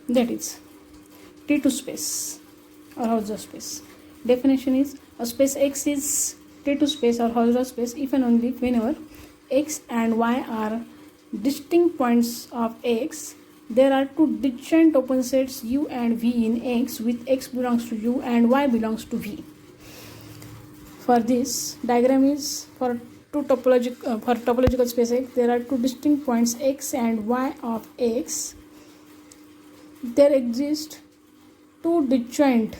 that is T2 space or Hausdorff space. Definition is a space X is T2 space or Hausdorff space if and only whenever X and Y are distinct points of X. There are two disjoint open sets U and V in X with X belongs to U and Y belongs to V. For this diagram is for topological space X. There are two distinct points X and Y of X. There exist two disjoint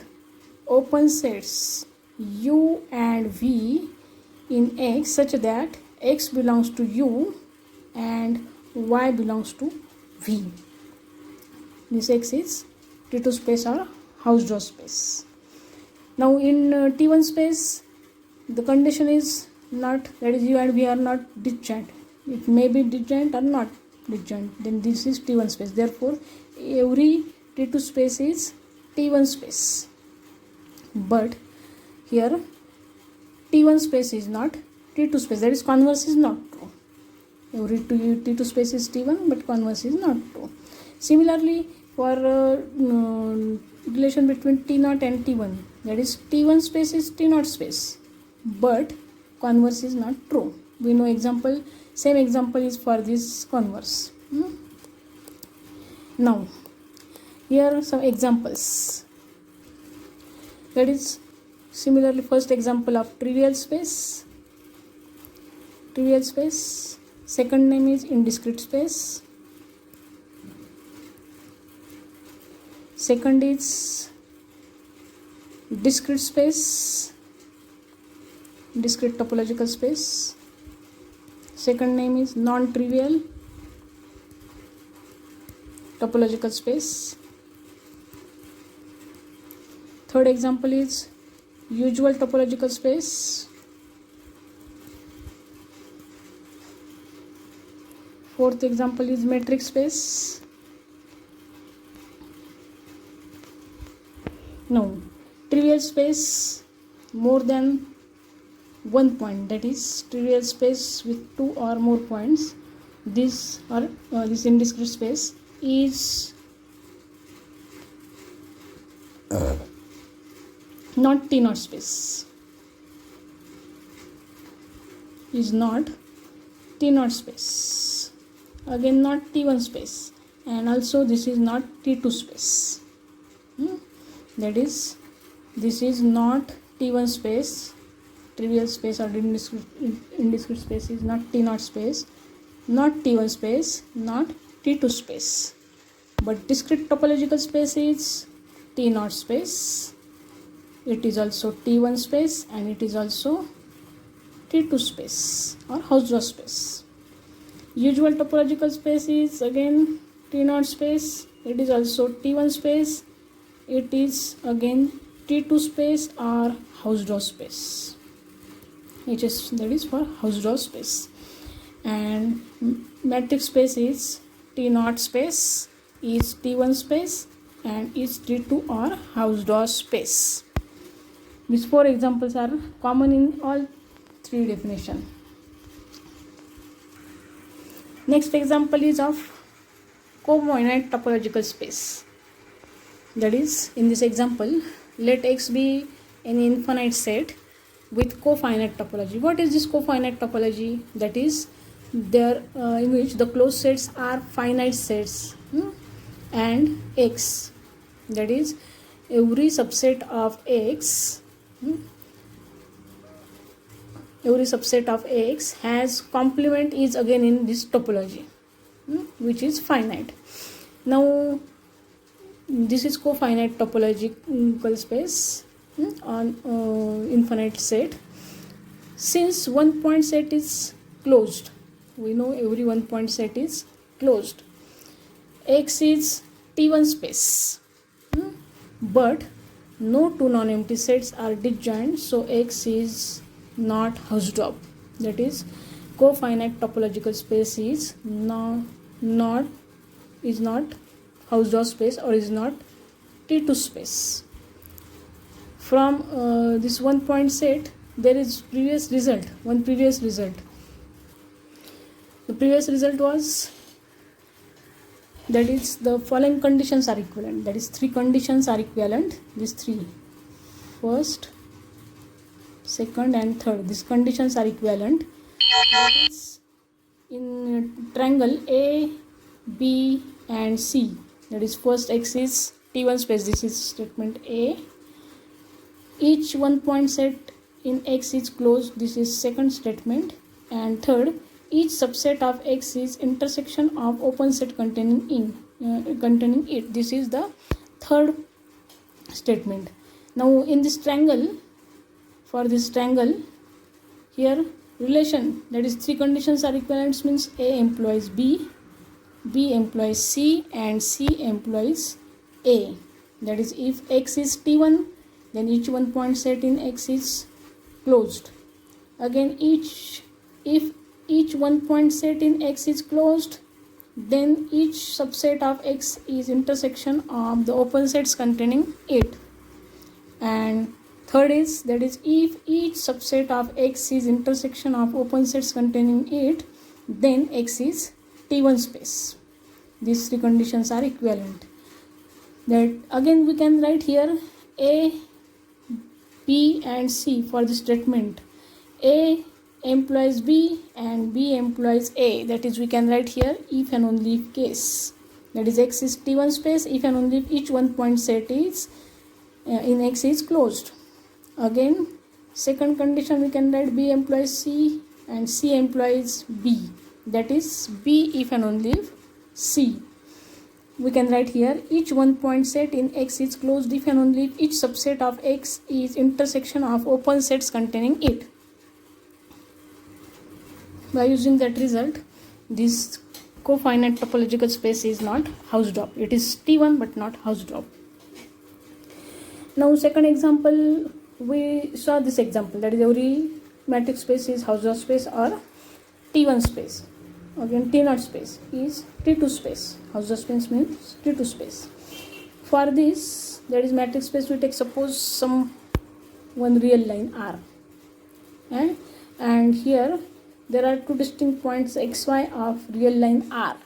open sets U and V in X such that X belongs to U and Y belongs to V. This X is T2 space or Hausdorff space. Now in T1 space, the condition is not, that is U and V are not disjoint. It may be disjoint or not disjoint. Then this is T1 space. Therefore, every T2 space is T1 space. But here T1 space is not T2 space. That is converse is not true. Every T2 space is T1, but converse is not true. Similarly, for relation between T0 and T1, that is T1 space is T0 space, but converse is not true. We know example, same example is for this converse. Now, here are some examples. That is similarly first example of trivial space. Second name is indiscrete space. Second is discrete space, discrete topological space. Second name is non-trivial topological space. Third example is usual topological space. Fourth example is metric space. Now, trivial space more than one point, that is trivial space with two or more points. This indiscrete space is not T0 space. Is not T0 space. Again, not T1 space, and also this is not T2 space. That is, this is not T1 space, trivial space or indiscrete space is not T0 space, not T1 space, not T2 space. But discrete topological space is T0 space. It is also T1 space and it is also T2 space or Hausdorff space. Usual topological space is again T0 space. It is also T1 space. It is again T2 space or Hausdorff space. That is for Hausdorff space. And metric space is T0 space, is T1 space, and is T2 or Hausdorff space. These four examples are common in all three definitions. Next example is of cofinite topological space. That is, in this example, let X be an infinite set with cofinite topology. What is this cofinite topology? That is, there in which the closed sets are finite sets and X. That is, every subset of X, has complement is again in this topology, which is finite. Now, this is cofinite topological space on infinite set. Since one point set is closed, we know every one point set is closed. X is T1 space, but no two non-empty sets are disjoint, so X is not Hausdorff. That is, cofinite topological space is not Hausdorff space or is not T2 space. From this one point set, there is one previous result. The previous result was that is the following conditions are equivalent, that is 3 conditions are equivalent, these 3, first, second and third, these conditions are equivalent. That is in triangle A, B and C, that is first x is T1 space, this is statement A, each one point set in X is closed, this is second statement, and third, each subset of X is intersection of open set containing it, this is the third statement. Now in this triangle, for this triangle, here relation, that is 3 conditions are equivalent, means A implies B, B implies C and C implies A. That is, if X is T1, then each one point set in X is closed. Again, if each one point set in X is closed, then each subset of X is intersection of the open sets containing it. And third is, that is, if each subset of X is intersection of open sets containing it, then X is T1 space. These 3 conditions are equivalent. That again we can write here A, B and C for the statement. A implies B and B implies A. That is, we can write here if and only if case. That is, X is T1 space if and only if each one point set is in X is closed. Again, second condition we can write B implies C and C implies B. That is, B if and only if C. We can write here each one point set in X is closed if and only if each subset of X is intersection of open sets containing it. By using that result, this cofinite topological space is not Hausdorff. It is T1 but not Hausdorff. Now second example, we saw this example, that is every matrix space is Hausdorff space or T1 space. Again, T0 space is T2 space. Hausdorff space means T2 space. For this, that is matrix space, we take suppose some one real line R, and here there are 2 distinct points xy of real line R,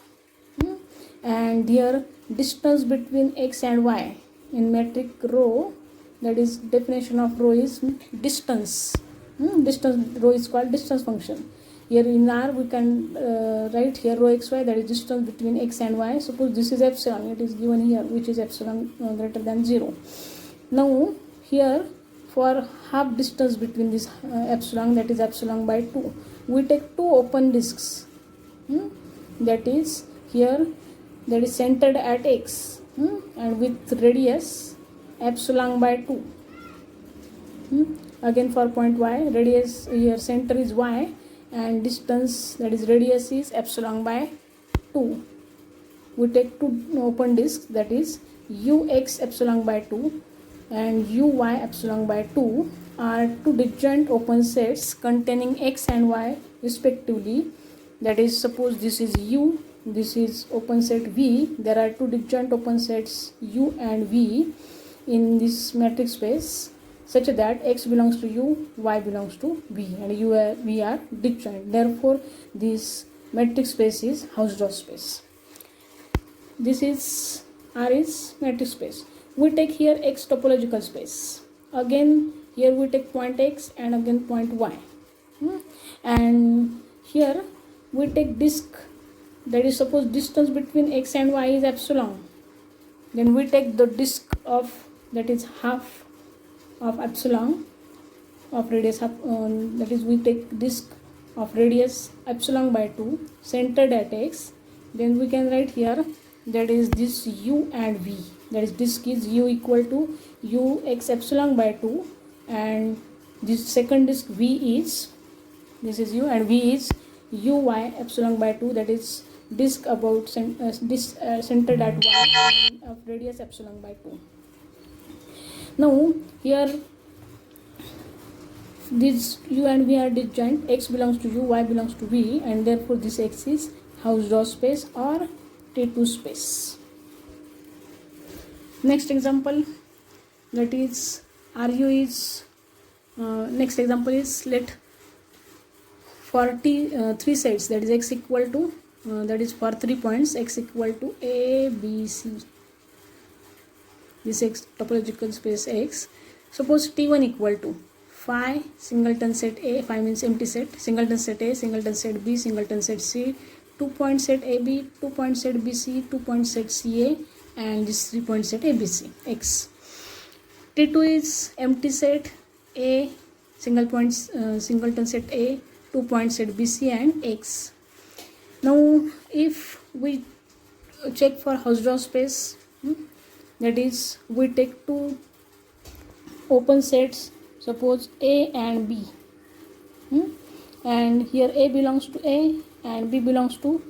and here distance between x and y in metric rho, that is definition of rho is distance. Distance rho is called distance function. Here in R we can write here rho xy, that is distance between x and y. Suppose this is epsilon, it is given here, which is epsilon greater than 0. Now here for half distance between this epsilon, that is epsilon by 2, we take 2 open disks, that is here, that is centered at x, and with radius epsilon by 2. Again for point y, radius here center is y and distance, that is radius, is epsilon by 2. We take 2 open disks, that is ux epsilon by 2 and uy epsilon by 2 are 2 disjoint open sets containing x and y respectively. That is, suppose this is U, this is open set V, there are 2 disjoint open sets U and V in this matrix space, such that x belongs to U, y belongs to V, and V are disjoint. Therefore, this matrix space is Hausdorff space. This is R is matrix space. We take here X topological space. Again, here we take point X and again point Y. And here we take disk, that is suppose distance between X and Y is epsilon. Then we take the disk of, that is half of epsilon of radius, that is we take disk of radius epsilon by 2 centered at X. Then we can write here, that is this U and V, that is disk is U equal to Ux epsilon by 2 and this second disk V is, this is U and V is Uy epsilon by 2, that is disk about centered at Y and of radius epsilon by 2. Now here this U and V are disjoint, X belongs to U, Y belongs to V, and therefore this X is Hausdorff space or T2 space. Next example, that is RU is, next example is, let for T 3 sets, that is X equal to that is for 3 points x equal to a b c, this x topological space x. Suppose t1 equal to phi singleton set A, phi means empty set, singleton set A, singleton set B, singleton set C, 2 point set AB, 2 point set BC, 2 point set CA, and this 3 point set ABC x. T2 is empty set A, singleton set A, 2 point set BC and x. Now if we check for Hausdorff space, that is we take two open sets, suppose A and B, and here A belongs to A and B belongs to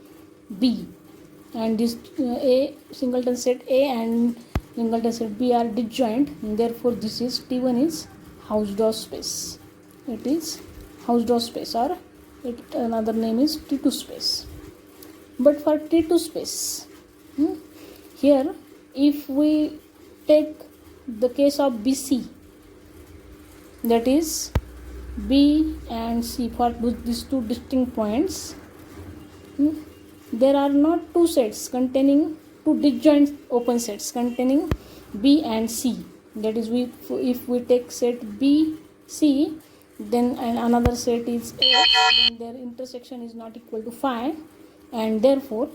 B, and this A singleton set A and singleton set B are disjoint, and therefore this is T1 is Hausdorff space. It is Hausdorff space, or another name is T2 space. But for T2 space, here if we take the case of BC, that is B and C, for these two distinct points, there are not two sets containing two disjoint open sets containing B and C. That is, if we take set B, C, then and another set is A, then their intersection is not equal to phi, and therefore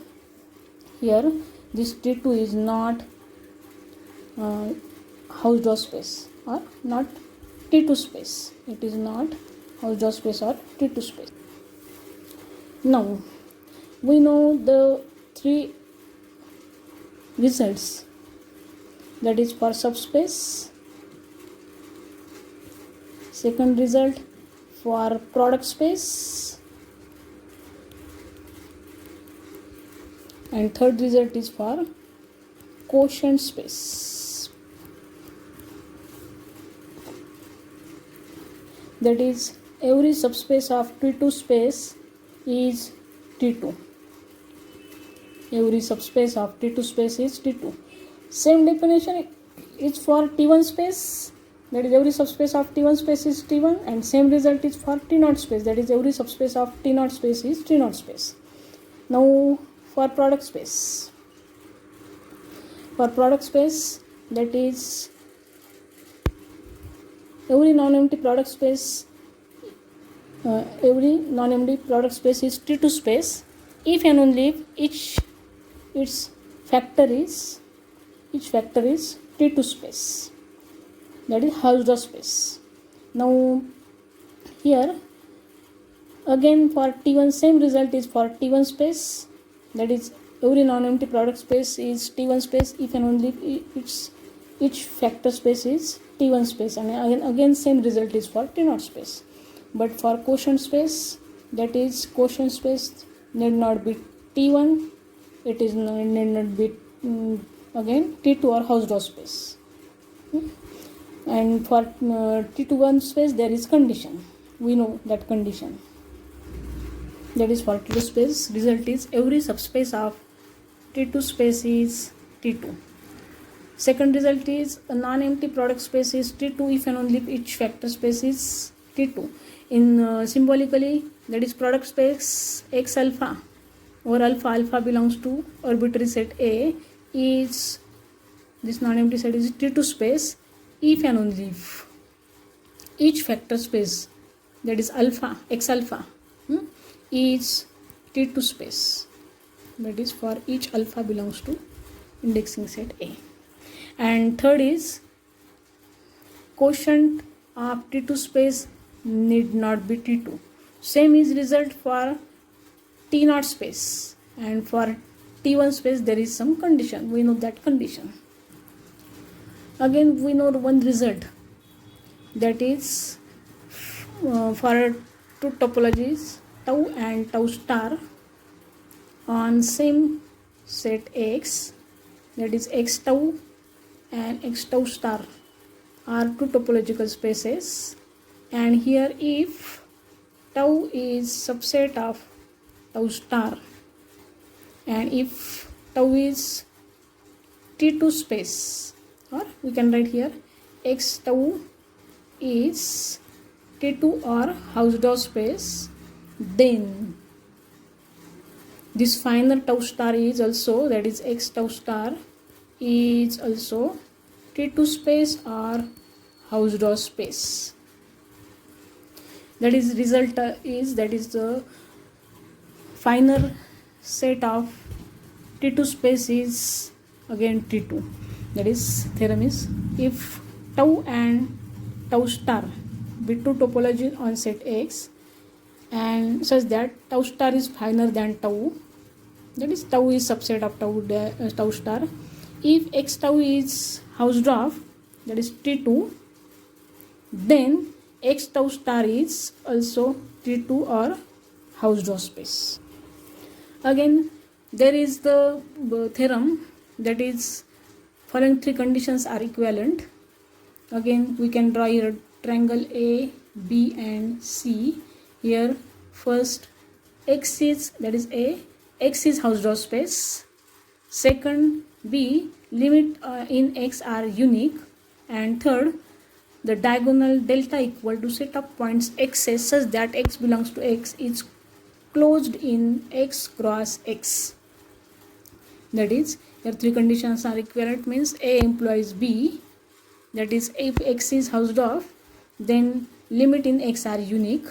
here this T2 is not Hausdorff space, or not T2 space. It is not Hausdorff space or T2 space. Now we know the three results, that is for subspace, second result for product space, and third result is for quotient space. That is, every subspace of T2 space is T2. Every subspace of T2 space is T2. Same definition is for T1 space, that is every subspace of T1 space is T1, and same result is for T0 space, that is every subspace of T0 space is T0 space. Now for product space. For product space, that is every non-empty product space, is T2 space if and only if its factor is T2 space, that is Hausdorff space. Now here again for T1, same result is for T1 space, that is every non-empty product space is T1 space if and only if each factor space is T1 space, and again same result is for T0 space. But for quotient space, that is quotient space need not be T1, it is need not be again T2 or Hausdorff space. And for T21 space there is condition, we know that condition, that is for T2 space result is every subspace of T2 space is T2. Second result is a non-empty product space is T2 if and only if each factor space is T2. In symbolically, that is product space X alpha or alpha belongs to arbitrary set A, is this non-empty set is T2 space if and only if each factor space, that is alpha X alpha, is T2 space, that is for each alpha belongs to indexing set A. And third is quotient of T2 space need not be T2. Same is result for T0 space, and for T1 space there is some condition, we know that condition. Again we know one result, that is for two topologies tau and tau star on same set X, that is X tau and X tau star are two topological spaces, and here if tau is subset of tau star and if tau is T2 space, or we can write here X tau is T2 or Hausdorff space, then This finer tau star is also, that is x tau star is also T2 space or Hausdorff space. That is result that is the finer set of T2 space is again T2. That is theorem is, if tau and tau star be two topologies on set X and such that tau star is finer than tau, that is tau is subset of tau star. If x tau is Hausdorff, that is T2, then x tau star is also T2 or Hausdorff space. Again, there is the theorem, that is following three conditions are equivalent. Again, we can draw here triangle A, B and C. Here first X is, that is A, X is Hausdorff space. Second, B, limit in X are unique. And third, the diagonal delta equal to set of points X's such that X belongs to X is closed in X cross X. That is, here three conditions are equivalent means A implies B, that is if X is Hausdorff, then limit in X are unique.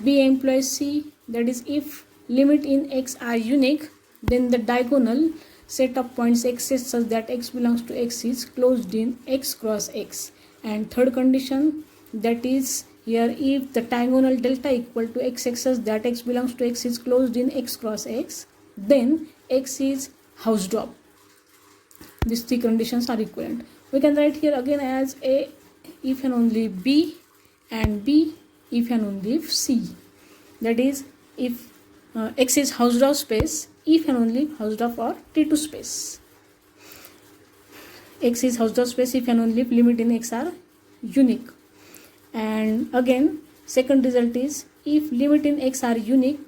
B implies C, that is if limit in X are unique, then the diagonal set of points X is such that X belongs to X is closed in X cross X. And third condition, that is here if the diagonal delta equal to X such that X belongs to X is closed in X cross X, then X is Hausdorff. These three conditions are equivalent. We can write here again as A if and only B, and B if and only if C. That is, if X is Hausdorff space, if and only Hausdorff or T2 space. X is Hausdorff space if and only if limit in X are unique. And again, second result is if limit in X are unique,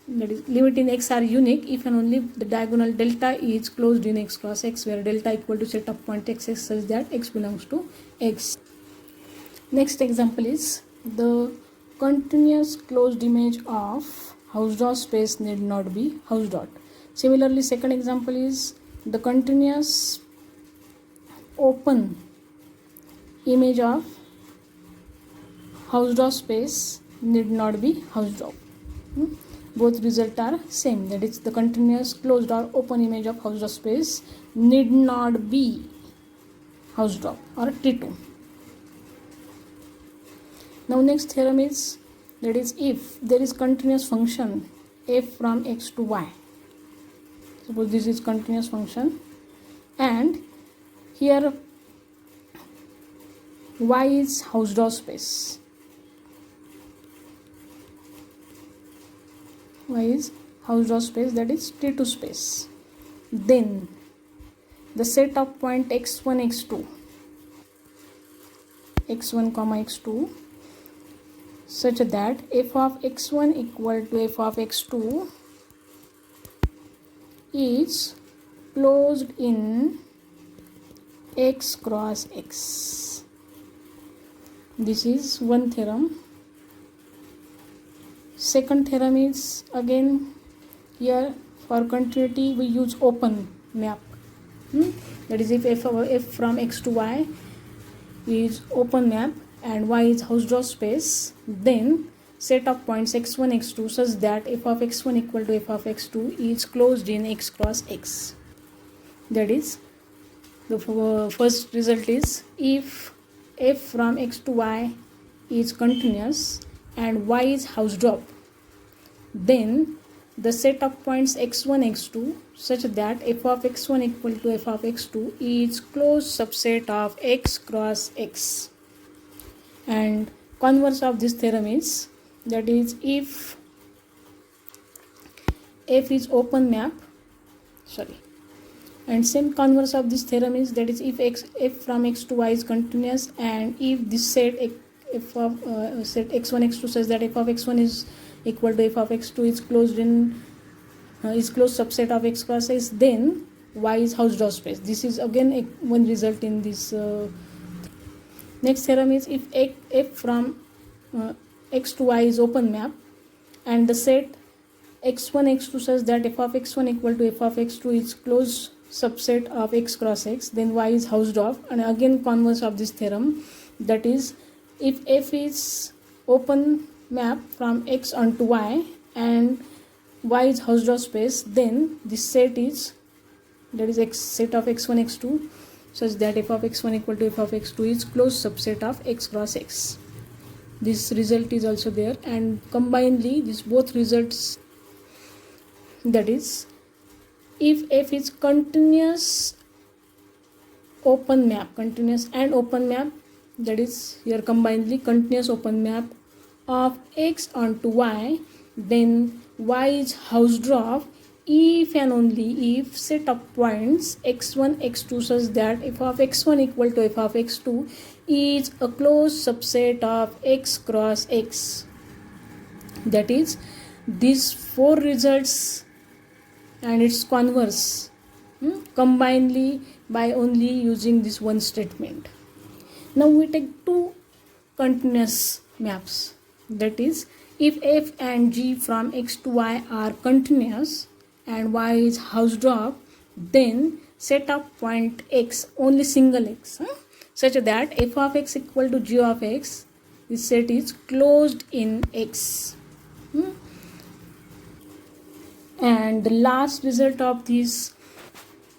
that is limit in X are unique if and only if the diagonal delta is closed in X cross X, where delta equal to set of point X such that X belongs to X. Next example is the continuous closed image of Hausdorff space need not be Hausdorff. Similarly, second example is the continuous open image of Hausdorff space need not be Hausdorff. Both results are same, that is the continuous closed or open image of Hausdorff space need not be Hausdorff or T2. Now next theorem is, that is if there is continuous function f from x to y. Suppose this is continuous function and here y is Hausdorff space. Y is Hausdorff space, that is T2 space. Then the set of point x1, x2, x1 comma x2 such that f of x1 equal to f of x2 is closed in x cross x. This is one theorem. Second theorem is again here for continuity we use open map. That is if f from x to y is open map and y is Hausdorff space, then set of points x1, x2 such that f of x1 equal to f of x2 is closed in x cross x. That is, the first result is if f from x to y is continuous and y is Hausdorff, then the set of points x1, x2 such that f of x1 equal to f of x2 is closed subset of x cross x. And converse of this theorem is, that is if f is open map, and same converse of this theorem is, that is if f from x to y is continuous and if this set f of set x1, x2 says that f of x1 is equal to f of x2 is closed in is closed subset of x cross x, then y is Hausdorff space. This is again one result in this. Next theorem is if f from x to y is open map and the set x1 x2 such that f of x1 equal to f of x2 is closed subset of x cross x, then y is Hausdorff. And again converse of this theorem, that is, if f is open map from x onto y and y is Hausdorff space, then this set is, that is x set of x1 x2 such that f of x1 equal to f of x2 is closed subset of x cross x. This result is also there, and combinedly these both results, that is, if f is continuous open map, continuous and open map, that is here combinedly continuous open map of x onto y, then y is Hausdorff if and only if set of points x1 x2 such that f of x1 equal to f of x2 is a closed subset of x cross x. That is, these four results and its converse combinedly by only using this one statement. Now we take two continuous maps, that is, if f and g from x to y are continuous and y is Hausdorff, then set of point x, only single x, such that f of x equal to g of x, this set is closed in x. And the last result of this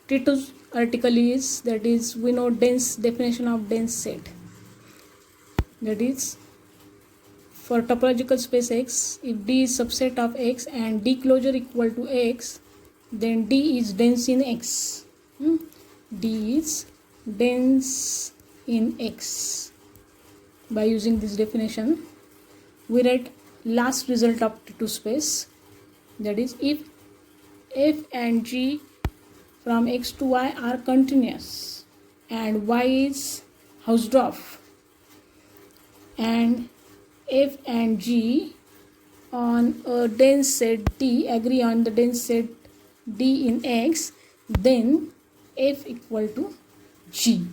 T2 article is, that is, we know dense definition of dense set, that is, for topological space x, if D is subset of x and D closure equal to x, then D is dense in x. D is dense in x. By using this definition, we write last result of T2 space, that is, if f and g from x to y are continuous and y is Hausdorff, and f and g on a dense set D agree on the dense set D in x, then f equal to g.